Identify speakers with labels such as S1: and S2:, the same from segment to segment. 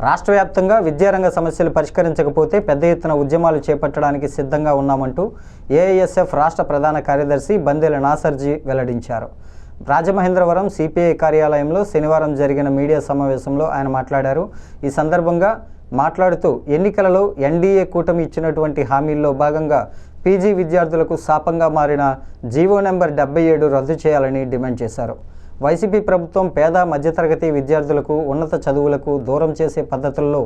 S1: రాష్ట్ర వ్యాప్తంగా విద్యారంగ సమస్యలు పరిష్కరించకపోతే పెద్ద ఎత్తున ఉద్యమాలు చేపట్టడానికి సిద్ధంగా ఉన్నామంటూ ఏఐఎస్ఎఫ్ రాష్ట్ర ప్రధాన కార్యదర్శి బందెల నాసర్జీ వెల్లడించారు. రాజమహేంద్రవరం సిపిఐ కార్యాలయంలో శనివారం జరిగిన మీడియా సమావేశంలో ఆయన మాట్లాడారు. ఈ సందర్భంగా మాట్లాడుతూ ఎన్నికలలో ఎన్డీఏ కూటమి ఇచ్చినటువంటి హామీల్లో భాగంగా పీజీ విద్యార్థులకు శాపంగా మారిన జీవో నెంబర్ 77 రద్దు చేయాలని డిమాండ్ చేశారు. వైసీపీ ప్రభుత్వం పేద మధ్యతరగతి విద్యార్థులకు ఉన్నత చదువులకు దూరం చేసే పద్ధతుల్లో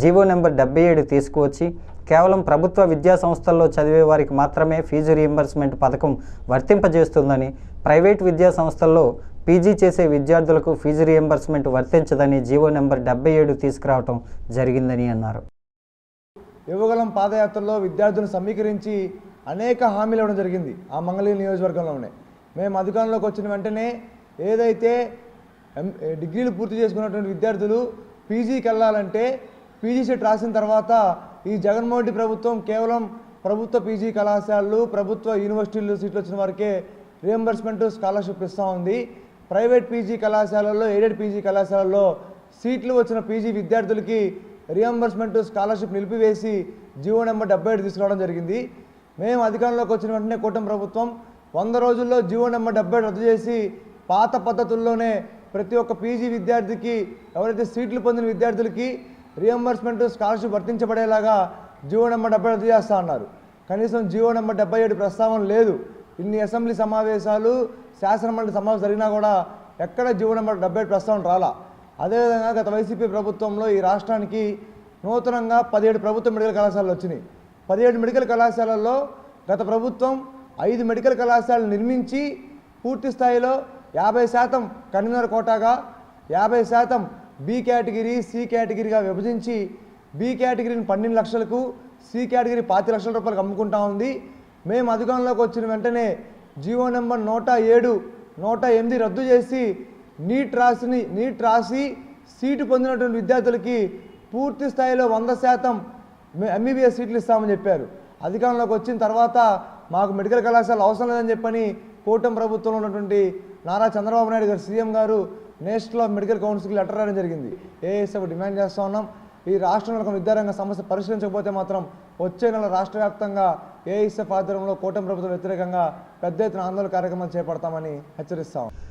S1: జీవో నెంబర్ 77 తీసుకువచ్చి కేవలం ప్రభుత్వ విద్యా సంస్థల్లో చదివే వారికి మాత్రమే ఫీజు రీయింబర్స్మెంట్ పథకం వర్తింపజేస్తుందని, ప్రైవేట్ విద్యా సంస్థల్లో పీజీ చేసే విద్యార్థులకు ఫీజు రీయింబర్స్మెంట్ వర్తించదని జీవో నెంబర్ 77 తీసుకురావడం జరిగిందని అన్నారు.
S2: యువగలం పాదయాత్రలో విద్యార్థులను సమీకరించి అనేక హామీలు ఇవ్వడం జరిగింది. ఆ మంగళగిరి నియోజకవర్గంలోనే మేము అధికారంలోకి వచ్చిన వెంటనే ఏదైతే డిగ్రీలు పూర్తి చేసుకున్నటువంటి విద్యార్థులు పీజీకి వెళ్ళాలంటే పీజీ సెట్ రాసిన తర్వాత ఈ జగన్మోహన్ రెడ్డి ప్రభుత్వం కేవలం ప్రభుత్వ పీజీ కళాశాలలు, ప్రభుత్వ యూనివర్సిటీలు సీట్లు వచ్చిన వారికే రియంబర్స్మెంట్ స్కాలర్షిప్ ఇస్తూ ఉంది. ప్రైవేట్ పీజీ కళాశాలల్లో, ఎయిడెడ్ పీజీ కళాశాలల్లో సీట్లు వచ్చిన పీజీ విద్యార్థులకి రియంబర్స్మెంట్ స్కాలర్షిప్ నిలిపివేసి జీవో నెంబర్ 77 తీసుకురావడం జరిగింది. మేము అధికారంలోకి వచ్చిన వెంటనే కూటమి ప్రభుత్వం 100 రోజుల్లో జీవో నెంబర్ 77 రద్దు చేసి పాత పద్ధతుల్లోనే ప్రతి ఒక్క పీజీ విద్యార్థికి, ఎవరైతే సీట్లు పొందిన విద్యార్థులకి రియంబర్స్మెంట్ స్కాలర్షిప్ వర్తించబడేలాగా జీవో నెంబర్ 77 రద్దు చేస్తూ ఉన్నారు. కనీసం జీవో నెంబర్ 77 ప్రస్తావన లేదు. ఇన్ని అసెంబ్లీ సమావేశాలు, శాసనమండలి సమావేశాలు జరిగినా కూడా ఎక్కడ జీవో నెంబర్ 77 ప్రస్తావన రాలా. అదేవిధంగా గత వైసీపీ ప్రభుత్వంలో ఈ రాష్ట్రానికి నూతనంగా 17 ప్రభుత్వ మెడికల్ కళాశాలలు వచ్చినాయి. 17 మెడికల్ కళాశాలల్లో గత ప్రభుత్వం 5 మెడికల్ కళాశాలలు నిర్మించి పూర్తి స్థాయిలో 50% కన్వీనర్ కోటాగా, 50% బి కేటగిరీ, సి కేటగిరీగా విభజించి బి కేటగిరీని 12 లక్షలకు, సి కేటగిరీ 25 లక్షల రూపాయలకు అమ్ముకుంటా ఉంది. మేము అధికారంలోకి వచ్చిన వెంటనే జీవో నెంబర్ 107, 108 రద్దు చేసి నీట్ రాసి సీటు పొందినటువంటి విద్యార్థులకి పూర్తి స్థాయిలో 100% ఎంబీబీఎస్ సీట్లు ఇస్తామని చెప్పారు. అధికారంలోకి వచ్చిన తర్వాత మాకు మెడికల్ కళాశాలలు అవసరం లేదని చెప్పని కూటమి ప్రభుత్వంలో ఉన్నటువంటి నారా చంద్రబాబు నాయుడు గారు, సీఎం గారు నేషనల్ ఆఫ్ మెడికల్ కౌన్సిల్కి లెటర్ రాయడం జరిగింది. ఏఎస్ఎఫ్ డిమాండ్ చేస్తూ ఉన్నాం. ఈ రాష్ట్రంలో విద్యారంగ సమస్య పరిష్కరించకపోతే మాత్రం వచ్చే నెల రాష్ట్ర వ్యాప్తంగా ఏఎస్ఎఫ్ ఆధ్వర్యంలో కూటమి ప్రభుత్వం వ్యతిరేకంగా పెద్ద ఎత్తున ఆందోళన కార్యక్రమాలు చేపడతామని హెచ్చరిస్తాం.